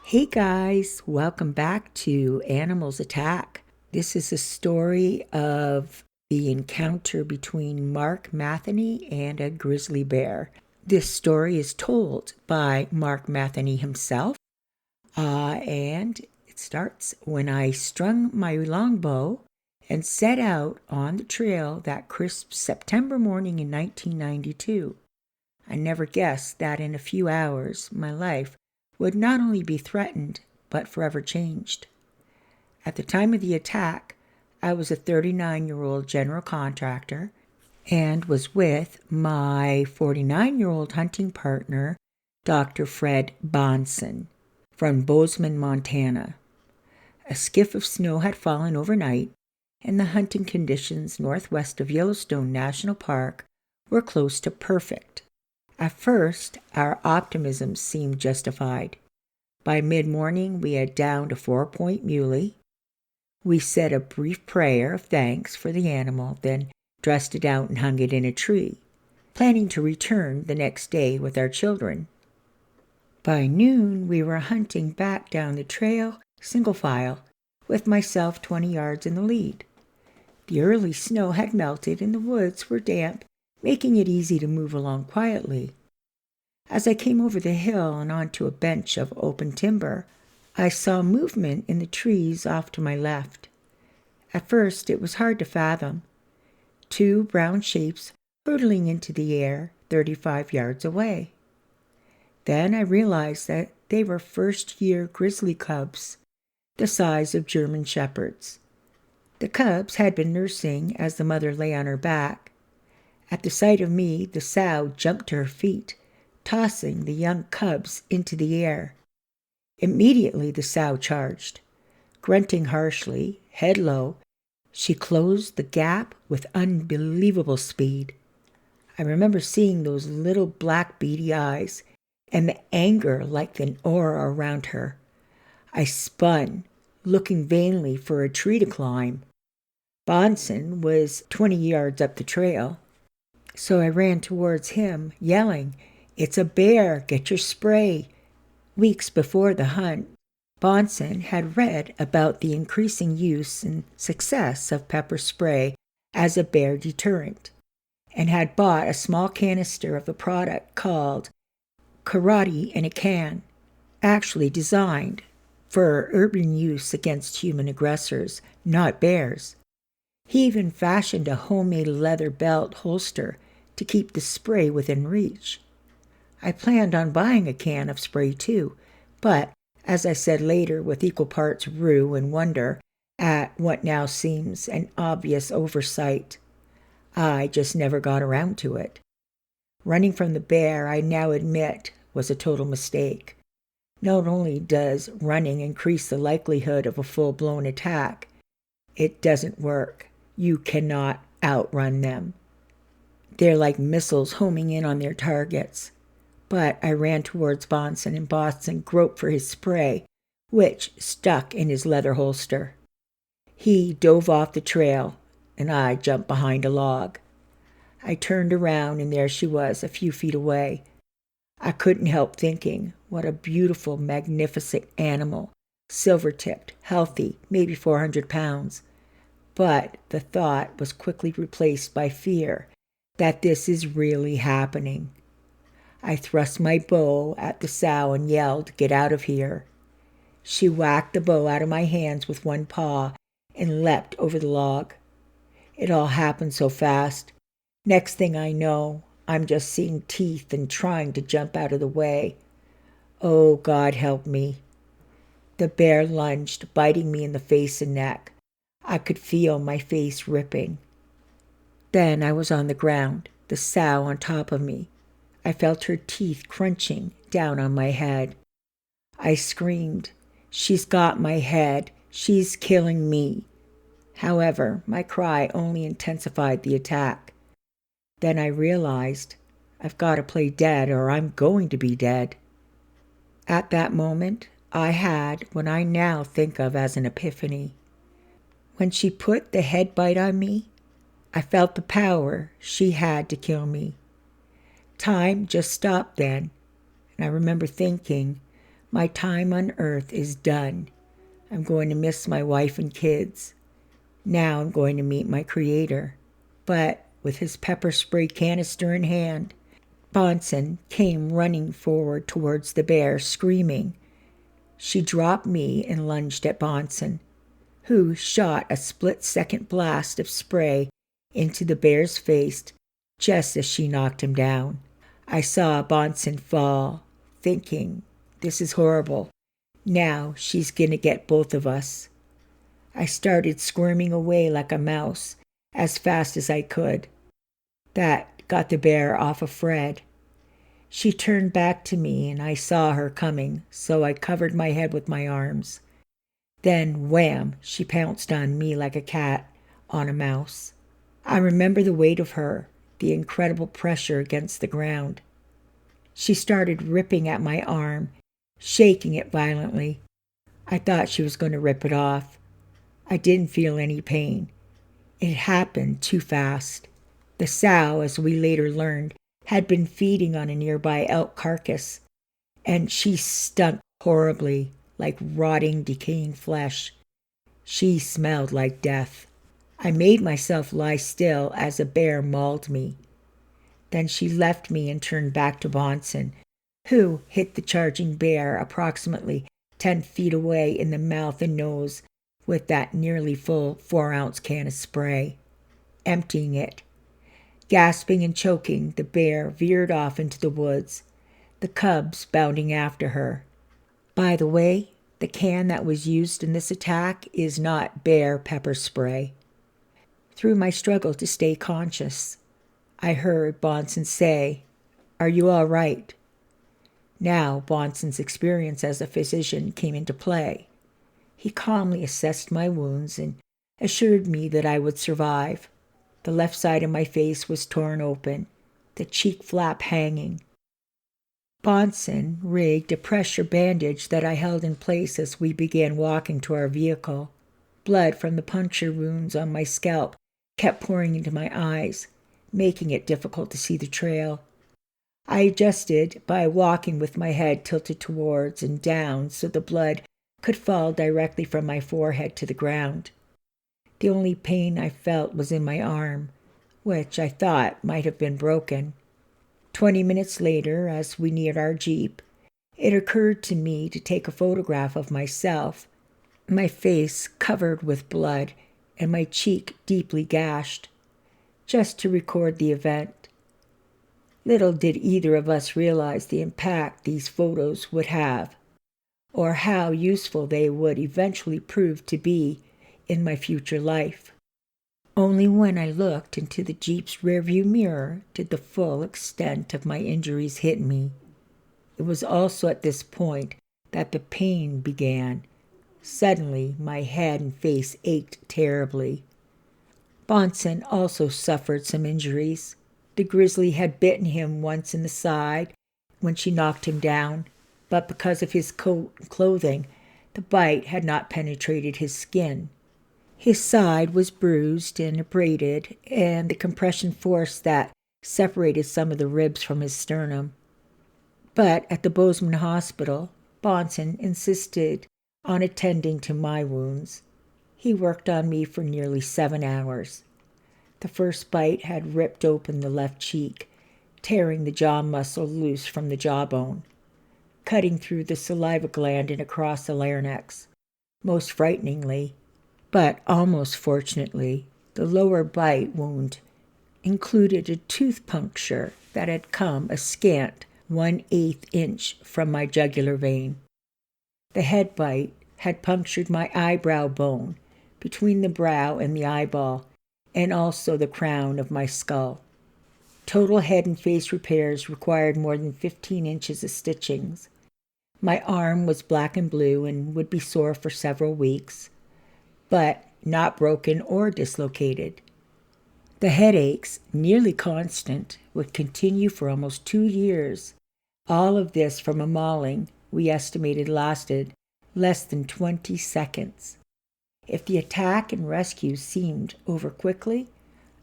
Hey guys, welcome back to Animals Attack. This is a story of the encounter between Mark Matheny and a grizzly bear. This story is told by Mark Matheny himself, and it starts when I strung my longbow and set out on the trail that crisp September morning in 1992. I never guessed that in a few hours my life would not only be threatened, but forever changed. At the time of the attack, I was a 39-year-old general contractor and was with my 49-year-old hunting partner, Dr. Fred Bonson, from Bozeman, Montana. A skiff of snow had fallen overnight, and the hunting conditions northwest of Yellowstone National Park were close to perfect. At first, our optimism seemed justified. By mid-morning, we had downed a 4-point muley. We said a brief prayer of thanks for the animal, then dressed it out and hung it in a tree, planning to return the next day with our children. By noon, we were hunting back down the trail, single file, with myself 20 yards in the lead. The early snow had melted and the woods were damp, making it easy to move along quietly. As I came over the hill and onto a bench of open timber, I saw movement in the trees off to my left. At first, it was hard to fathom. 2 brown shapes hurtling into the air 35 yards away. Then I realized that they were first-year grizzly cubs, the size of German shepherds. The cubs had been nursing as the mother lay on her back. At the sight of me, the sow jumped to her feet, tossing the young cubs into the air. Immediately the sow charged. Grunting harshly, head low, she closed the gap with unbelievable speed. I remember seeing those little black beady eyes and the anger like an aura around her. I spun, looking vainly for a tree to climb. Bonson was 20 yards up the trail, so I ran towards him, yelling, "It's a bear! Get your spray!" Weeks before the hunt, Bonson had read about the increasing use and success of pepper spray as a bear deterrent, and had bought a small canister of the product called Karate in a Can, actually designed for urban use against human aggressors, not bears. He even fashioned a homemade leather belt holster to keep the spray within reach. I planned on buying a can of spray too, but, as I said later with equal parts rue and wonder at what now seems an obvious oversight, I just never got around to it. Running from the bear, I now admit, was a total mistake. Not only does running increase the likelihood of a full-blown attack, it doesn't work. You cannot outrun them. They're like missiles homing in on their targets. But I ran towards Bonson, and Bonson groped for his spray, which stuck in his leather holster. He dove off the trail, and I jumped behind a log. I turned around, and there she was, a few feet away. I couldn't help thinking, what a beautiful, magnificent animal, silver-tipped, healthy, maybe 400 pounds. But the thought was quickly replaced by fear that this is really happening. I thrust my bow at the sow and yelled, "Get out of here." She whacked the bow out of my hands with one paw and leapt over the log. It all happened so fast. Next thing I know, I'm just seeing teeth and trying to jump out of the way. Oh, God help me. The bear lunged, biting me in the face and neck. I could feel my face ripping. Then I was on the ground, the sow on top of me. I felt her teeth crunching down on my head. I screamed, "She's got my head. She's killing me." However, my cry only intensified the attack. Then I realized, I've got to play dead or I'm going to be dead. At that moment, I had what I now think of as an epiphany. When she put the head bite on me, I felt the power she had to kill me. Time just stopped then, and I remember thinking, My time on earth is done. I'm going to miss my wife and kids. Now I'm going to meet my Creator." But with his pepper spray canister in hand, Bonson came running forward towards the bear, screaming. She dropped me and lunged at Bonson, who shot a split-second blast of spray into the bear's face just as she knocked him down. I saw Bonson fall, thinking, "This is horrible. Now she's going to get both of us." I started squirming away like a mouse as fast as I could. That got the bear off of Fred. She turned back to me, and I saw her coming, so I covered my head with my arms. Then, wham, she pounced on me like a cat on a mouse. I remember the weight of her, the incredible pressure against the ground. She started ripping at my arm, shaking it violently. I thought she was going to rip it off. I didn't feel any pain. It happened too fast. The sow, as we later learned, had been feeding on a nearby elk carcass, and she stunk horribly, like rotting, decaying flesh. She smelled like death. I made myself lie still as a bear mauled me. Then she left me and turned back to Bonson, who hit the charging bear approximately 10 feet away in the mouth and nose with that nearly full 4-ounce can of spray, emptying it. Gasping and choking, the bear veered off into the woods, the cubs bounding after her. By the way, the can that was used in this attack is not bear pepper spray. Through my struggle to stay conscious, I heard Bonson say, "Are you all right?" Now Bonson's experience as a physician came into play. He calmly assessed my wounds and assured me that I would survive. The left side of my face was torn open, the cheek flap hanging. Bonson rigged a pressure bandage that I held in place as we began walking to our vehicle. Blood from the puncture wounds on my scalp kept pouring into my eyes, making it difficult to see the trail. I adjusted by walking with my head tilted towards and down so the blood could fall directly from my forehead to the ground. The only pain I felt was in my arm, which I thought might have been broken. 20 minutes later, as we neared our Jeep, it occurred to me to take a photograph of myself, my face covered with blood and my cheek deeply gashed, just to record the event. Little did either of us realize the impact these photos would have, or how useful they would eventually prove to be in my future life. Only when I looked into the Jeep's rearview mirror did the full extent of my injuries hit me. It was also at this point that the pain began. Suddenly, my head and face ached terribly. Bonson also suffered some injuries. The grizzly had bitten him once in the side when she knocked him down, but because of his coat and clothing, the bite had not penetrated his skin. His side was bruised and abraded, and the compression force that separated some of the ribs from his sternum. But at the Bozeman Hospital, Bonson insisted on attending to my wounds. He worked on me for nearly 7 hours. The first bite had ripped open the left cheek, tearing the jaw muscle loose from the jawbone, cutting through the saliva gland and across the larynx. Most frighteningly, but almost fortunately, the lower bite wound included a tooth puncture that had come a scant 1/8 inch from my jugular vein. The head bite had punctured my eyebrow bone between the brow and the eyeball, and also the crown of my skull. Total head and face repairs required more than 15 inches of stitchings. My arm was black and blue and would be sore for several weeks, but not broken or dislocated. The headaches, nearly constant, would continue for almost 2 years. All of this from a mauling we estimated lasted less than 20 seconds. If the attack and rescue seemed over quickly,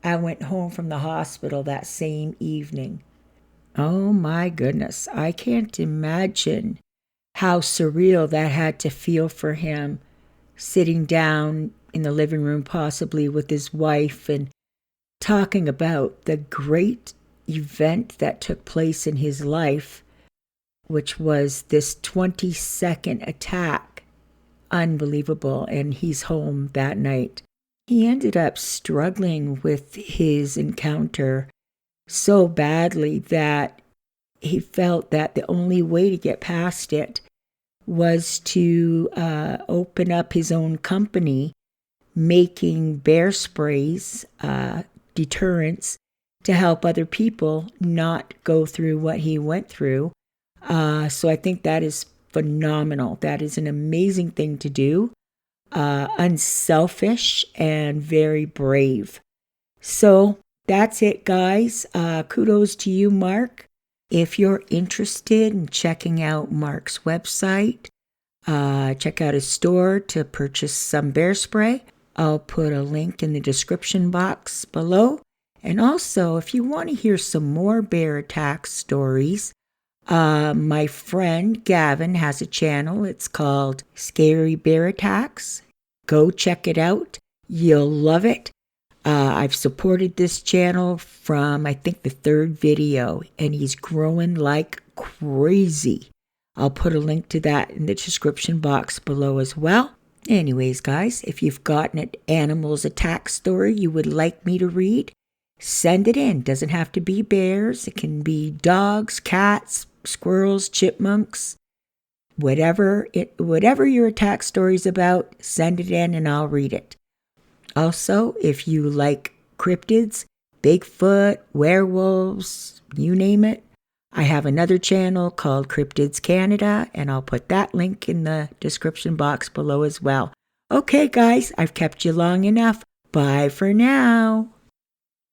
I went home from the hospital that same evening. Oh my goodness, I can't imagine how surreal that had to feel for him, sitting down in the living room, possibly with his wife, and talking about the great event that took place in his life, which was this 22nd attack. Unbelievable. And he's home that night. He ended up struggling with his encounter so badly that he felt that the only way to get past it was to open up his own company, making bear sprays, deterrents, to help other people not go through what he went through. So I think that is phenomenal. That is an amazing thing to do. Unselfish and very brave. So that's it, guys. Kudos to you, Mark. If you're interested in checking out Mark's website, check out his store to purchase some bear spray. I'll put a link in the description box below. And also, if you want to hear some more bear attack stories, my friend Gavin has a channel. It's called Scary Bear Attacks. Go check it out. You'll love it. I've supported this channel from, I think, the 3rd video, and he's growing like crazy. I'll put a link to that in the description box below as well. Anyways, guys, if you've got an animals attack story you would like me to read, send it in. Doesn't have to be bears. It can be dogs, cats, squirrels, chipmunks, whatever your attack story's about, send it in and I'll read it. Also, if you like cryptids, Bigfoot, werewolves, you name it, I have another channel called Cryptids Canada, and I'll put that link in the description box below as well. Okay, guys, I've kept you long enough. Bye for now.